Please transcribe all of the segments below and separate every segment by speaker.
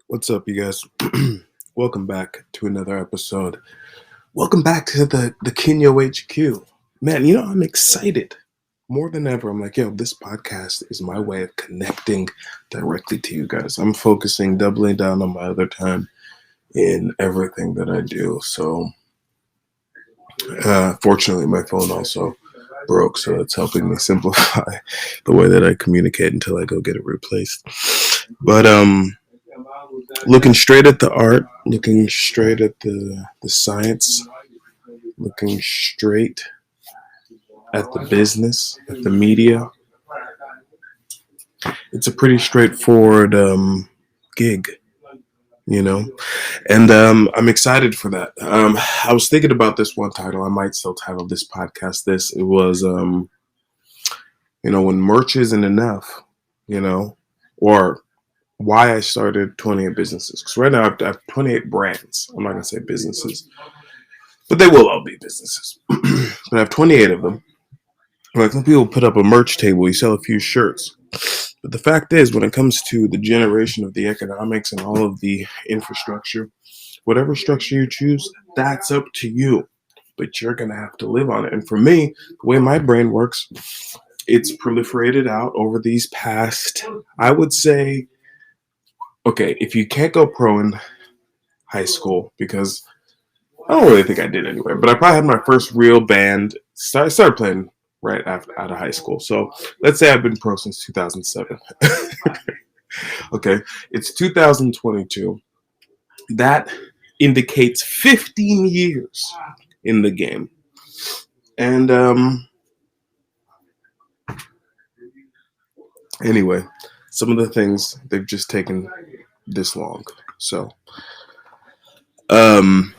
Speaker 1: What's up, you guys? Welcome back to another episode. Welcome back to the Kinyo HQ. Man, I'm excited more than ever. I'm like, this podcast is my way of connecting directly to you guys. I'm focusing, doubling down on my other time in everything that I do. So, fortunately, my phone also broke, so it's helping me simplify the way that I communicate until I go get it replaced. But looking straight at the art, looking straight at the science, looking straight at the business, at the media. It's a pretty straightforward gig, and I'm excited for that. I was thinking about this one title. I might still title this podcast this. It was, when merch isn't enough, or why I started 28 businesses. Because right now I have 28 brands. I'm not going to say businesses, but they will all be businesses. But I have 28 of them. Like some people put up a merch table, you sell a few shirts. But the fact is, when it comes to the generation of the economics and all of the infrastructure, whatever structure you choose, that's up to you. But you're going to have to live on it. And for me, the way my brain works, it's proliferated out over these past, I would say, okay, if you can't go pro in high school, because I don't really think I did anyway, but I probably had my first real band. I started playing right after out of high school. So let's say I've been pro since 2007. Okay, it's 2022. That indicates 15 years in the game. And anyway, some of the things, they've just taken this long. So and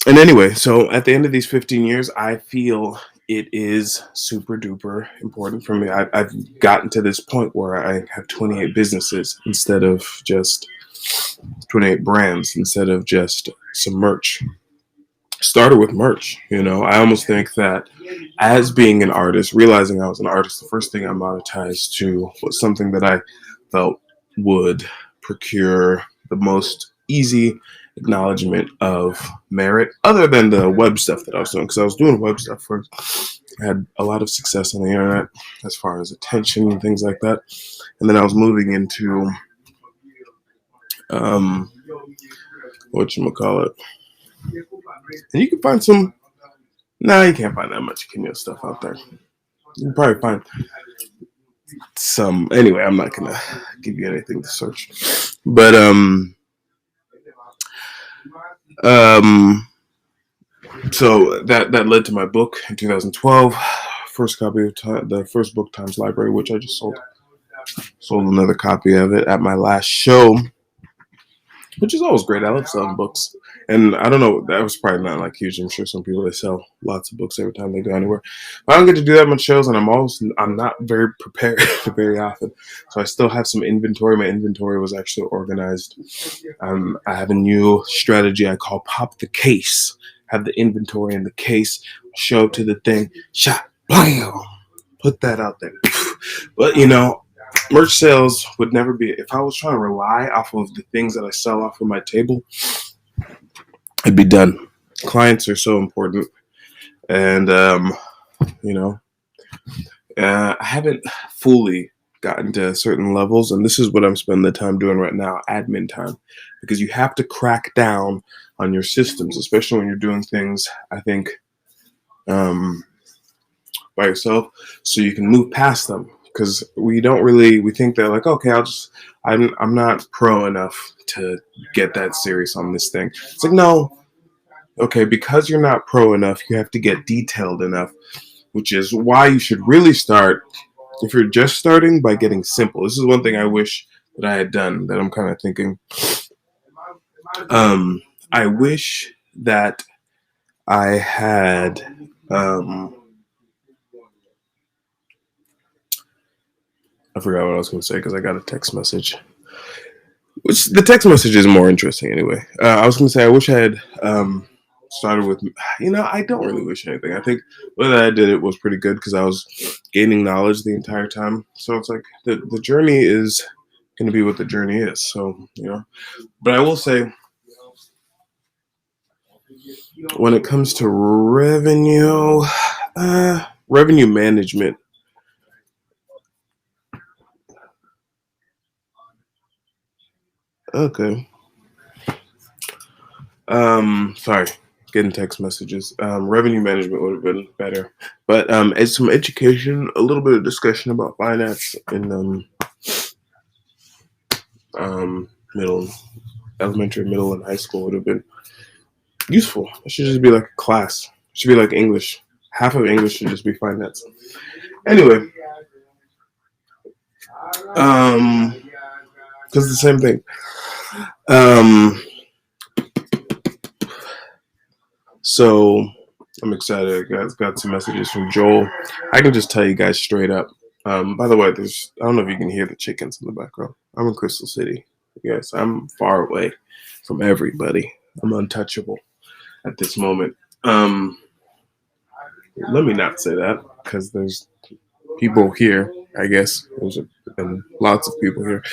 Speaker 1: anyway, so at the end of these 15 years, I feel it is super duper important for me. I've gotten to this point where I have 28 businesses instead of just 28 brands, instead of just some merch. Started with merch, I almost think that as being an artist, realizing I was an artist, the first thing I monetized to was something that I felt would procure the most easy acknowledgement of merit, other than the web stuff that I was doing, because I was doing web stuff first. I had a lot of success on the internet as far as attention and things like that, and then I was moving into whatchamacallit. And you can find some. Nah, you can't find that much Kinyo stuff out there. You can probably find some. Anyway, I'm not gonna give you anything to search, but so that led to my book in 2012. First copy of the first book Times Library, which I just sold another copy of it at my last show, which is always great. I love selling books, and I don't know, that was probably not like huge. I'm sure some people, they sell lots of books every time they go anywhere. But I don't get to do that much shows, and I'm not very prepared very often, so I still have some inventory. My inventory was actually organized. I have a new strategy I call pop the case. Have the inventory in the case, show up to the thing, shot, bam, put that out there. But merch sales would never be, if I was trying to rely off of the things that I sell off of my table, I'd be done. Clients are so important. And, I haven't fully gotten to certain levels. And this is what I'm spending the time doing right now, admin time. Because you have to crack down on your systems, especially when you're doing things, I think, by yourself, so you can move past them. Because we think that, like, okay, I'm not pro enough to get that serious on this thing. It's like, no, okay, because you're not pro enough, you have to get detailed enough, which is why you should really start, if you're just starting, by getting simple. This is one thing I wish that I had done, that I'm kind of thinking. I wish that I had, I forgot what I was going to say because I got a text message. Which the text message is more interesting anyway. I was going to say I wish I had started with, I don't really wish anything. I think whether I did it was pretty good because I was gaining knowledge the entire time. So it's like the journey is going to be what the journey is. So, but I will say, when it comes to revenue management, okay. Sorry, getting text messages. Revenue management would have been better, but it's some education, a little bit of discussion about finance in middle, elementary, middle, and high school would have been useful. It should just be like a class. It should be like English. Half of English should just be finance. Anyway, because the same thing. Um, so I'm excited. I got some messages from Joel. I can just tell you guys straight up. By the way, I don't know if you can hear the chickens in the background. I'm in Crystal City. Yes, I'm far away from everybody. I'm untouchable at this moment. Let me not say that because there's people here. I guess there's been lots of people here,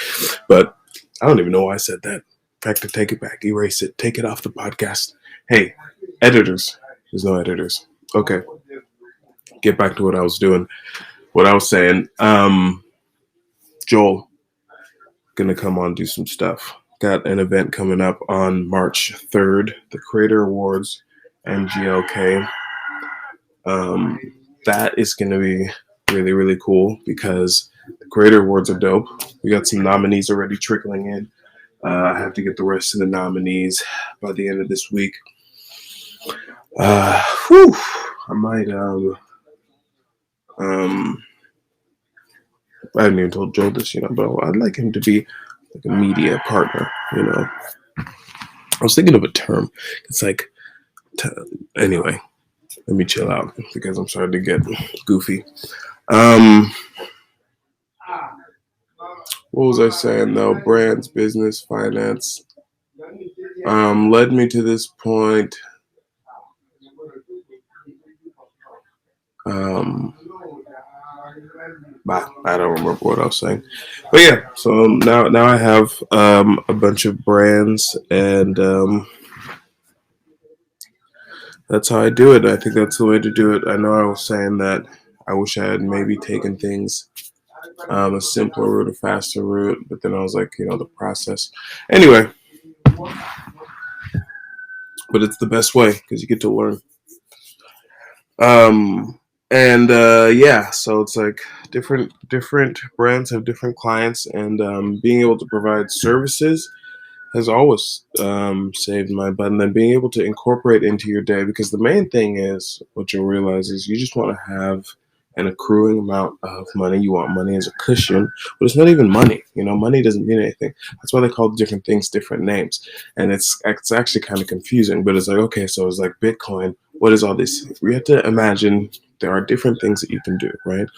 Speaker 1: but I don't even know why I said that. In fact, to take it back, erase it, take it off the podcast. Hey, editors. There's no editors. Okay, get back to what I was doing. What I was saying. Joel, gonna come on do some stuff. Got an event coming up on March 3rd, the Creator Awards and GLK. That is gonna be really, really cool because the Creator Awards are dope. We got some nominees already trickling in. I have to get the rest of the nominees by the end of this week. I might I haven't even told Joe this, but I'd like him to be like a media partner. I was thinking of a term. It's like, anyway, let me chill out because I'm starting to get goofy. What was I saying though? Brands, business, finance, led me to this point. I don't remember what I was saying, but yeah. So now I have a bunch of brands, and that's how I do it. I think that's the way to do it. I know I was saying that I wish I had maybe taken things a simpler route, a faster route, but then I was like, the process. Anyway, but it's the best way because you get to learn. And yeah, so it's like different brands have different clients, and being able to provide services has always saved my butt. And then being able to incorporate into your day, because the main thing is what you'll realize is you just want to have an accruing amount of money. You want money as a cushion, but it's not even money. Money doesn't mean anything. That's why they call different things different names, and it's actually kind of confusing. But it's like, okay, so it's like Bitcoin. What is all this? We have to imagine there are different things that you can do, right?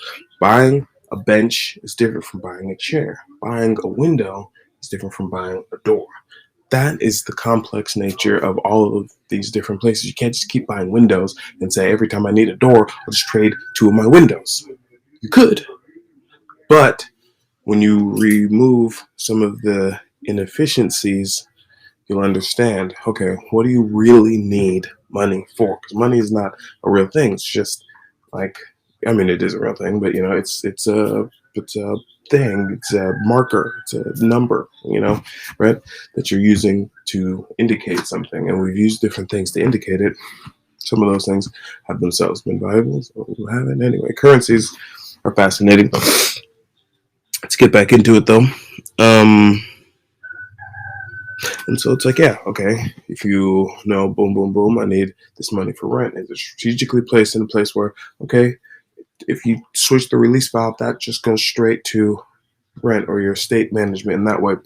Speaker 1: Buying a bench is different from buying a chair. Buying a window is different from buying a door. That is the complex nature of all of these different places. You can't just keep buying windows and say, every time I need a door, I'll just trade 2 of my windows. You could, but when you remove some of the inefficiencies, you'll understand, okay, what do you really need money for? Because money is not a real thing. It's just like, it is a real thing, but it's a thing. It's a marker. It's a number. Right? That you're using to indicate something, and we've used different things to indicate it. Some of those things have themselves been valuable. So we haven't anyway. Currencies are fascinating. Let's get back into it though. And so it's like, yeah, okay, if you know, boom, boom, boom, I need this money for rent. It's strategically placed in a place where, okay, if you switch the release valve, that just goes straight to rent or your estate management. And that way,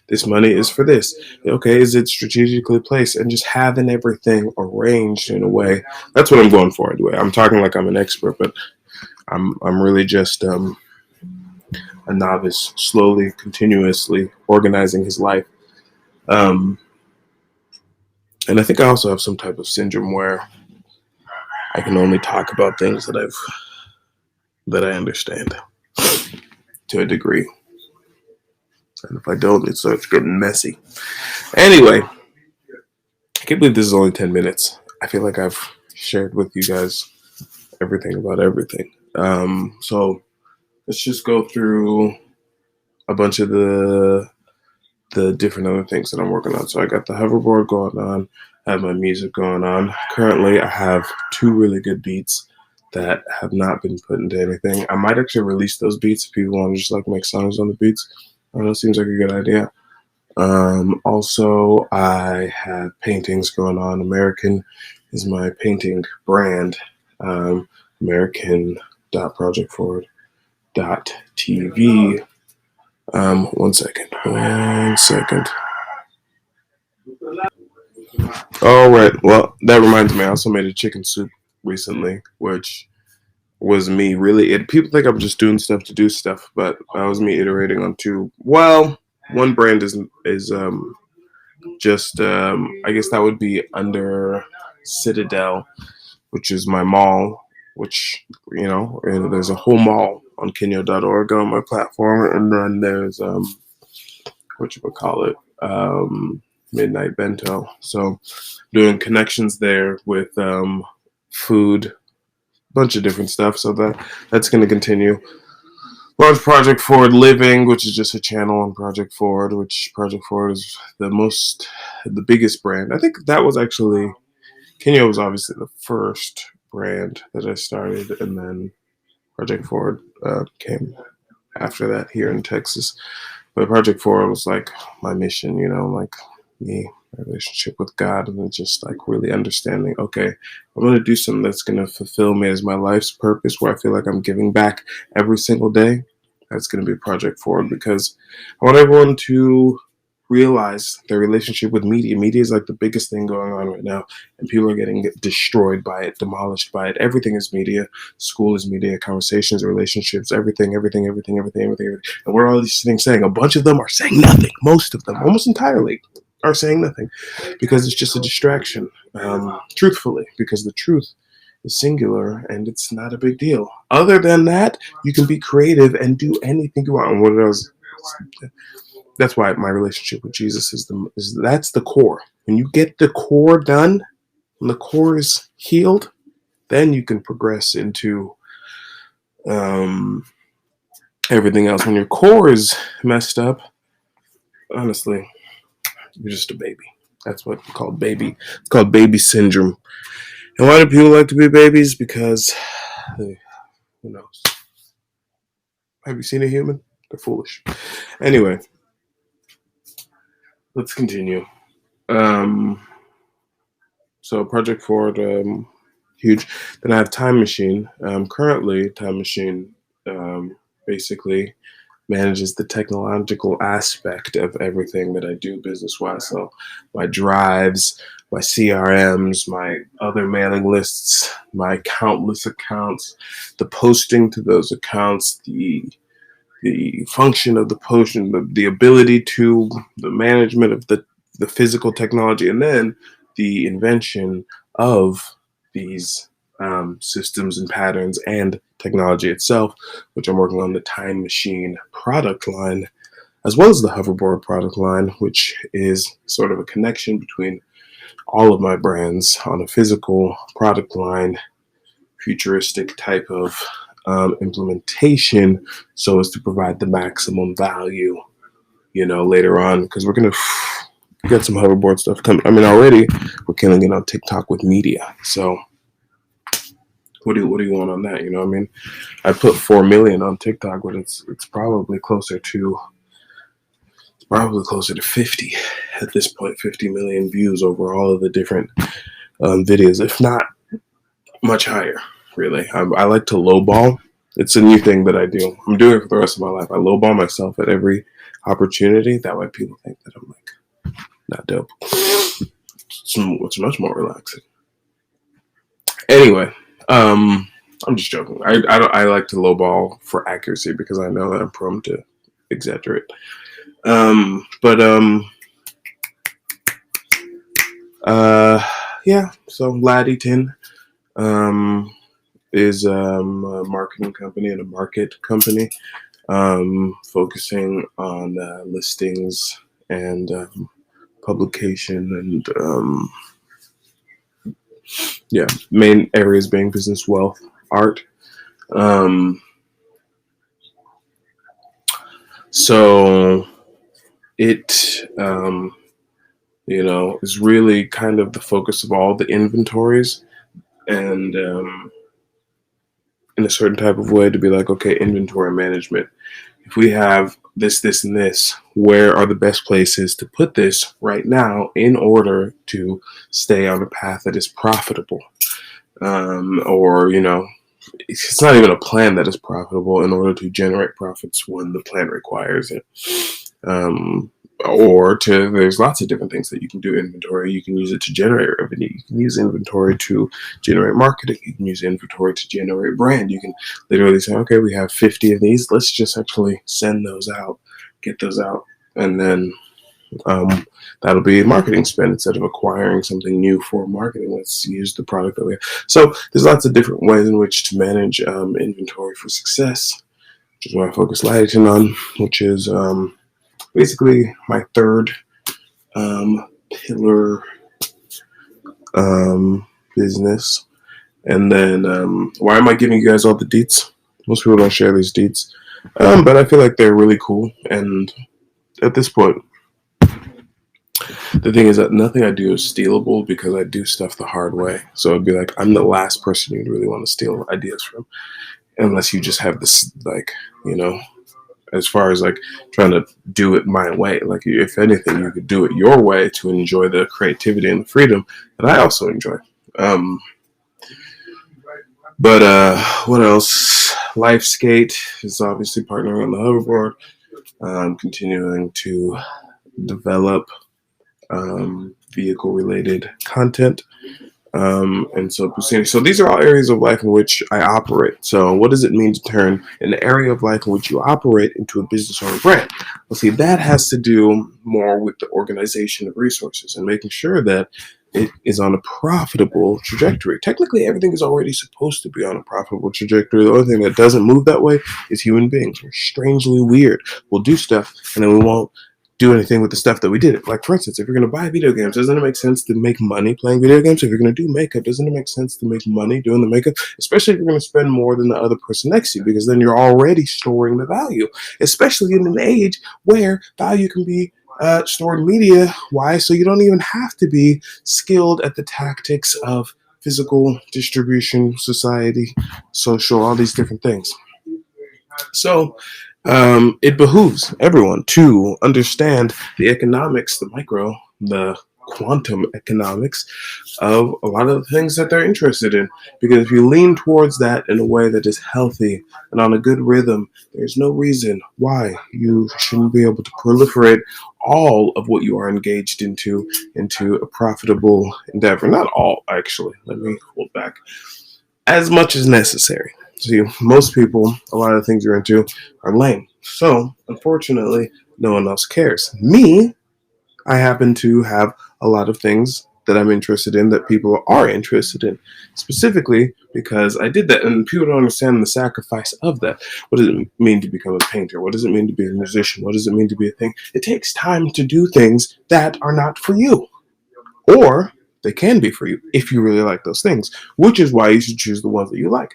Speaker 1: this money is for this. Okay, is it strategically placed? And just having everything arranged in a way. That's what I'm going for anyway. I'm talking like I'm an expert, but I'm really just a novice, slowly, continuously organizing his life. And I think I also have some type of syndrome where I can only talk about things that I understand to a degree. And if I don't, it starts getting messy. Anyway, I can't believe this is only 10 minutes. I feel like I've shared with you guys everything about everything. So let's just go through a bunch of the different other things that I'm working on. So I got the hoverboard going on, I have my music going on. Currently, I have 2 really good beats that have not been put into anything. I might actually release those beats if people want to just like make songs on the beats. I don't know, it seems like a good idea. Also, I have paintings going on. American is my painting brand. American.projectforward.tv. One second. All right. Well, that reminds me. I also made a chicken soup recently, which was me really. People think I'm just doing stuff to do stuff, but that was me iterating on 2. Well, one brand is just I guess that would be under Citadel, which is my mall. Which and there's a whole mall on Kinyo.org on my platform, and then there's Midnight Bento. So doing connections there with food, bunch of different stuff. So that's going to continue. Launch Project Forward Living, which is just a channel on Project Forward, which Project Forward is the biggest brand. I think that was actually, Kinyo was obviously the first brand that I started, and then Project Forward came after that here in Texas. But Project Forward was like my mission, like me, my relationship with God, and then just like really understanding, okay, I'm going to do something that's going to fulfill me as my life's purpose, where I feel like I'm giving back every single day. That's going to be Project Forward, because I want everyone to realize their relationship with media. Media is like the biggest thing going on right now, and people are getting destroyed by it, demolished by it. Everything is media. School is media. Conversations, relationships, everything. And what are all these things saying? A bunch of them are saying nothing. Most of them, almost entirely, are saying nothing, because it's just a distraction. Truthfully, because the truth is singular and it's not a big deal. Other than that, you can be creative and do anything you want. And what else? That's why my relationship with Jesus that's the core. When you get the core done, when the core is healed, then you can progress into everything else. When your core is messed up, honestly, you're just a baby. That's what we call baby. It's called baby syndrome. And why do people like to be babies? Because who knows? Have you seen a human? They're foolish. Anyway, let's continue. So Project Forward, huge. Then I have Time Machine. Currently, Time Machine basically manages the technological aspect of everything that I do business-wise. So my drives, my CRMs, my other mailing lists, my countless accounts, the posting to those accounts, the function of the potion, the ability to the management of the physical technology, and then the invention of these systems and patterns and technology itself, which I'm working on the Time Machine product line, as well as the hoverboard product line, which is sort of a connection between all of my brands on a physical product line, futuristic type of implementation, so as to provide the maximum value, later on, because we're going to get some hoverboard stuff coming. I mean, already we're killing it on TikTok with media. So what do you want on that? I mean, I put 4 million on TikTok, but it's probably closer to 50 at this point. 50 million views over all of the different videos, if not much higher. Really, I like to lowball. It's a new thing that I do. I'm doing it for the rest of my life. I lowball myself at every opportunity. That way, people think that I'm like not dope. It's much more relaxing. Anyway, I'm just joking. I like to lowball for accuracy, because I know that I'm prone to exaggerate. Yeah. So Laddieton is a marketing company and a market company. focusing on listings and publication and main areas being business, wealth, art. So it is really kind of the focus of all the inventories, and in a certain type of way to be like, okay, inventory management. If we have this, this, and this, where are the best places to put this right now in order to stay on a path that is profitable? Or, it's not even a plan that is profitable in order to generate profits when the plan requires it. There's lots of different things that you can do. Inventory, you can use it to generate revenue. You can use inventory to generate marketing. You can use inventory to generate brand. You can literally say, okay, we have 50 of these. Let's just actually send those out, get those out. And then that'll be marketing spend instead of acquiring something new for marketing. Let's use the product that we have. So there's lots of different ways in which to manage inventory for success, which is what I focus lighting on, which is basically my third pillar business. And then why am I giving you guys all the deets? Most people don't share these deets, but I feel like they're really cool. And at this point, the thing is that nothing I do is stealable because I do stuff the hard way. So it'd be like, I'm the last person you'd really want to steal ideas from, unless you just have this, like, as far as like trying to do it my way. Like, if anything, you could do it your way to enjoy the creativity and the freedom that I also enjoy. But what else? LifeSkate is obviously partnering on the hoverboard, continuing to develop vehicle-related content. And so these are all areas of life in which I operate. So what does it mean to turn an area of life in which you operate into a business or a brand? Well, see, that has to do more with the organization of resources and making sure that it is on a profitable trajectory. Technically, everything is already supposed to be on a profitable trajectory. The only thing that doesn't move that way is human beings. We're strangely weird. We'll do stuff and then we won't do anything with the stuff that we did. Like, for instance, if you're going to buy video games, doesn't it make sense to make money playing video games? If you're going to do makeup, doesn't it make sense to make money doing the makeup? Especially if you're going to spend more than the other person next to you, because then you're already storing the value, especially in an age where value can be stored media. Why? So you don't even have to be skilled at the tactics of physical distribution, society, social, all these different things. So it behooves everyone to understand the economics, the micro, the quantum economics of a lot of the things that they're interested in. Because if you lean towards that in a way that is healthy and on a good rhythm, there's no reason why you shouldn't be able to proliferate all of what you are engaged into a profitable endeavor. Not all, actually. Let me hold back. As much as necessary. See, most people, a lot of the things you're into are lame. So, unfortunately, no one else cares. Me, I happen to have a lot of things that I'm interested in that people are interested in, specifically because I did that, and people don't understand the sacrifice of that. What does it mean to become a painter? What does it mean to be a musician? What does it mean to be a thing? It takes time to do things that are not for you, or they can be for you if you really like those things, which is why you should choose the ones that you like.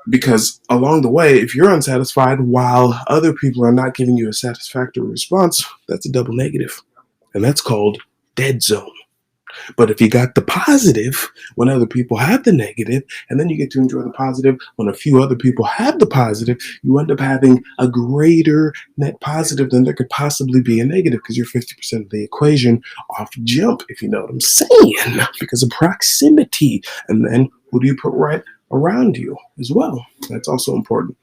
Speaker 1: Because along the way, if you're unsatisfied while other people are not giving you a satisfactory response, that's a double negative. And that's called dead zone. But if you got the positive when other people have the negative, and then you get to enjoy the positive when a few other people have the positive, you end up having a greater net positive than there could possibly be a negative, because you're 50% of the equation off jump, if you know what I'm saying, because of proximity. And then who do you put right around you as well? That's also important.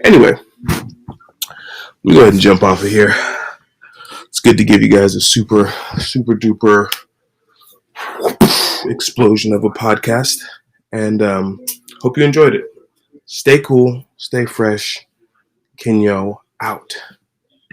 Speaker 1: Anyway, let me go ahead and jump off of here. It's good to give you guys a super duper explosion of a podcast, and hope you enjoyed it. Stay cool, stay fresh. Kinyo out.